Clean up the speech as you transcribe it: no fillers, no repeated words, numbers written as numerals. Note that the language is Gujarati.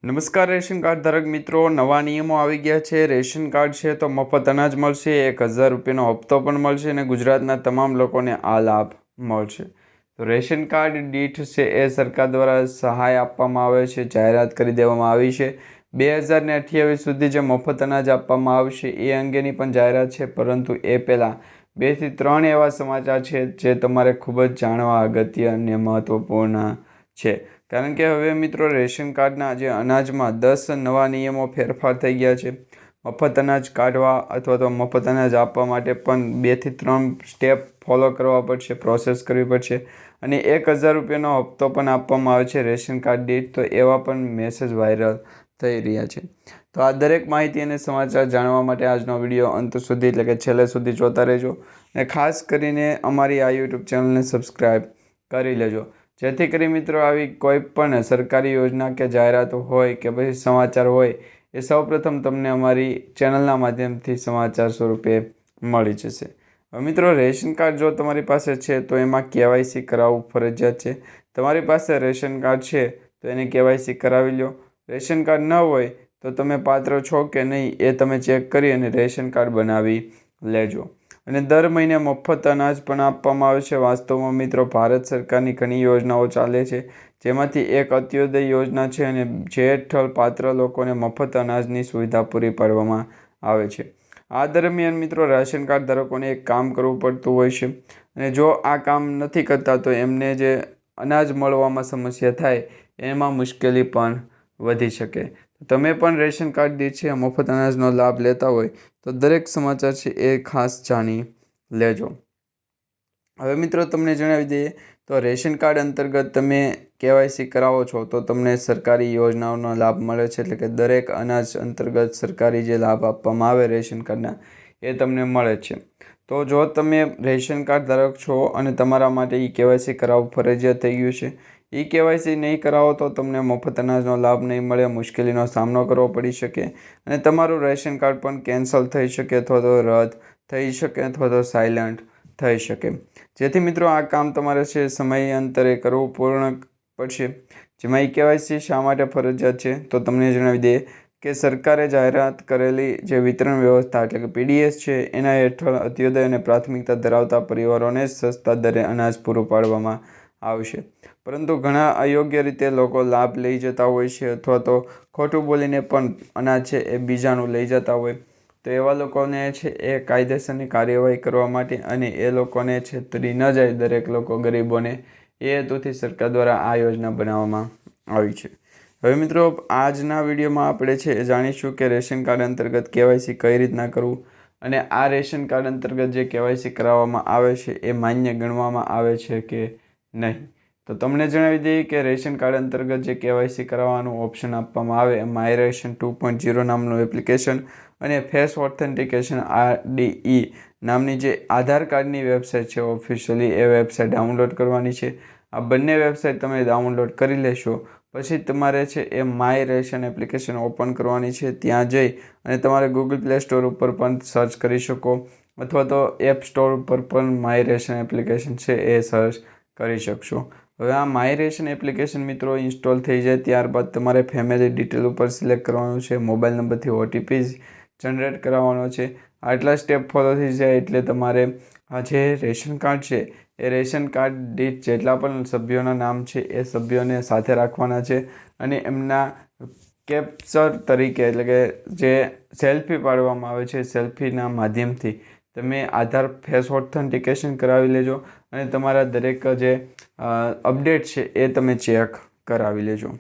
નમસ્કાર રેશન કાર્ડ ધારક મિત્રો, નવા નિયમો આવી ગયા છે। રેશન કાર્ડ છે તો મફત અનાજ મળશે, 1000 રૂપિયાનો હપ્તો પણ મળશે અને ગુજરાતના તમામ લોકોને આ લાભ મળશે। તો રેશન કાર્ડ દીઠ છે એ સરકાર દ્વારા સહાય આપવામાં આવે છે, જાહેરાત કરી દેવામાં આવી છે। 2028 સુધી જે મફત અનાજ આપવામાં આવશે એ અંગેની પણ જાહેરાત છે, પરંતુ એ પહેલાં 2 થી 3 એવા સમાચાર છે જે તમારે ખૂબ જ જાણવા અગત્ય અને મહત્ત્વપૂર્ણ છે। કારણ કે હવે મિત્રો રેશન કાર્ડના જે અનાજમાં 10 નવા નિયમો ફેરફાર થઈ ગયા છે। મફત અનાજ કાઢવા અથવા તો મફત અનાજ આપવા માટે પણ 2 થી 3 સ્ટેપ ફોલો કરવા પડશે, પ્રોસેસ કરવી પડશે અને 1000 રૂપિયાનો હપ્તો પણ આપવામાં આવે છે રેશન કાર્ડ દીઠ। તો એવા પણ મેસેજ વાયરલ થઈ રહ્યા છે। તો આ દરેક માહિતી અને સમાચાર જાણવા માટે આજનો વિડીયો અંત સુધી એટલે કે છેલ્લે સુધી જોતા રહેજો અને ખાસ કરીને અમારી આ યુટ્યુબ ચેનલને સબસ્ક્રાઈબ કરી લેજો, જેથી કરી મિત્રો આવી કોઈ પણ સરકારી યોજના કે જાહેરાતો હોય કે પછી સમાચાર હોય એ સૌપ્રથમ તમને અમારી ચેનલના માધ્યમથી સમાચાર સ્વરૂપે મળી જશે। હવે મિત્રો રેશન કાર્ડ જો તમારી પાસે છે તો એમાં કેવાયસી કરાવવું ફરજિયાત છે। તમારી પાસે રેશન કાર્ડ છે તો એને કેવાયસી કરાવી લો। રેશન કાર્ડ ન હોય તો તમે પાત્ર છો કે નહીં એ તમે ચેક કરી અને રેશન કાર્ડ બનાવી લેજો। અને દર મહિને મફત અનાજ પણ આપવામાં આવે છે। વાસ્તવમાં મિત્રો ભારત સરકારની ઘણી યોજનાઓ ચાલે છે, જેમાંથી એક અંત્યોદય યોજના છે અને જે હેઠળ પાત્ર લોકોને મફત અનાજની સુવિધા પૂરી પાડવામાં આવે છે। આ દરમિયાન મિત્રો રાશન કાર્ડ ધારકોને એક કામ કરવું પડતું હોય છે અને જો આ કામ નથી કરતા તો એમને જે અનાજ મળવામાં સમસ્યા થાય એમાં મુશ્કેલી પણ વધી શકે। તમે પણ રેશન કાર્ડ દીઠ છે મફત અનાજનો લાભ લેતા હોય તો દરેક સમાચાર છે એ ખાસ જાણી લેજો। હવે મિત્રો તમને જણાવી દઈએ તો રેશન કાર્ડ અંતર્ગત તમે કેવાયસી કરાવો છો તો તમને સરકારી યોજનાઓનો લાભ મળે છે, એટલે કે દરેક અનાજ અંતર્ગત સરકારી જે લાભ આપવામાં આવે રેશન કાર્ડના એ તમને મળે છે। તો જો તમે રેશન કાર્ડ ધારક છો અને તમારા માટે કેવાયસી કરાવવું ફરજિયાત થઈ ગયું છે, કેવાયસી નહીં કરાવો તો તમને મફત અનાજનો લાભ નહીં મળે, મુશ્કેલીનો સામનો કરવો પડી શકે અને તમારું રેશન કાર્ડ પણ કેન્સલ થઈ શકે અથવા તો રદ થઈ શકે અથવા તો સાયલન્ટ થઈ શકે। જેથી મિત્રો આ કામ તમારે છે સમયાંતરે કરવું પૂર્ણ પડશે। જેમાં કેવાયસી શા માટે ફરજિયાત છે તો તમને જણાવી દઈએ કે સરકારે જાહેરાત કરેલી જે વિતરણ વ્યવસ્થા એટલે કે PDS છે એના હેઠળ અંત્યોદય અને પ્રાથમિકતા ધરાવતા પરિવારોને સસ્તા દરે અનાજ પૂરું પાડવામાં આવશે। પરંતુ ઘણા અયોગ્ય રીતે લોકો લાભ લઈ જતા હોય છે અથવા તો ખોટું બોલીને પણ અનાજ છે એ બીજાનું લઈ જતા હોય, તો એવા લોકોને છે એ કાયદેસરની કાર્યવાહી કરવા માટે અને એ લોકોને છેતરી ન જાય દરેક લોકો ગરીબોને, એ હેતુથી સરકાર દ્વારા આ યોજના બનાવવામાં આવી છે। હવે મિત્રો આજના વિડીયોમાં આપણે છે એ જાણીશું કે રેશન કાર્ડ અંતર્ગત કેવાયસી કઈ રીતના કરવું અને આ રેશન કાર્ડ અંતર્ગત જે કેવાયસી કરાવવામાં આવે છે એ માન્ય ગણવામાં આવે છે કે નહીં। તો તમને જણાવી દઈએ કે રેશન કાર્ડ અંતર્ગત જે કેવાયસી કરાવવાનું ઓપ્શન આપવામાં આવે માય રેશન 2.0 નામનું એપ્લિકેશન અને ફેસ ઓથેન્ટિકેશન RDE નામની જે આધાર કાર્ડની વેબસાઇટ છે ઓફિશિયલી એ વેબસાઇટ ડાઉનલોડ કરવાની છે। આ બંને વેબસાઇટ તમે ડાઉનલોડ કરી લેશો પછી તમારે છે એ માય રેશન એપ્લિકેશન ઓપન કરવાની છે। ત્યાં જઈ અને તમારે ગૂગલ પ્લે સ્ટોર ઉપર પણ સર્ચ કરી શકો અથવા તો એપ સ્ટોર ઉપર પણ માય રેશન એપ્લિકેશન છે એ સર્ચ કરી શકશો। હવે આ માય રેશન એપ્લિકેશન મિત્રો ઇન્સ્ટોલ થઈ જાય ત્યારબાદ તમારે ફેમિલી ડિટેલ ઉપર સિલેક્ટ કરવાનું છે, મોબાઈલ નંબરથી OTP જનરેટ કરાવવાનો છે। આટલા સ્ટેપ ફોલો થઈ જાય એટલે તમારે આ જે રેશન કાર્ડ છે એ રેશન કાર્ડ દીઠ જેટલા પણ સભ્યોના નામ છે એ સભ્યોને સાથે રાખવાના છે અને એમના કેપ્ચર તરીકે એટલે કે જે સેલ્ફી પાડવામાં આવે છે સેલ્ફીના માધ્યમથી તમે આધાર ફેસ ઓથેન્ટિકેશન કરાવી લેજો અને તમારા દરેક જે અપડેટ છે એ તમે ચેક કરાવી લેજો।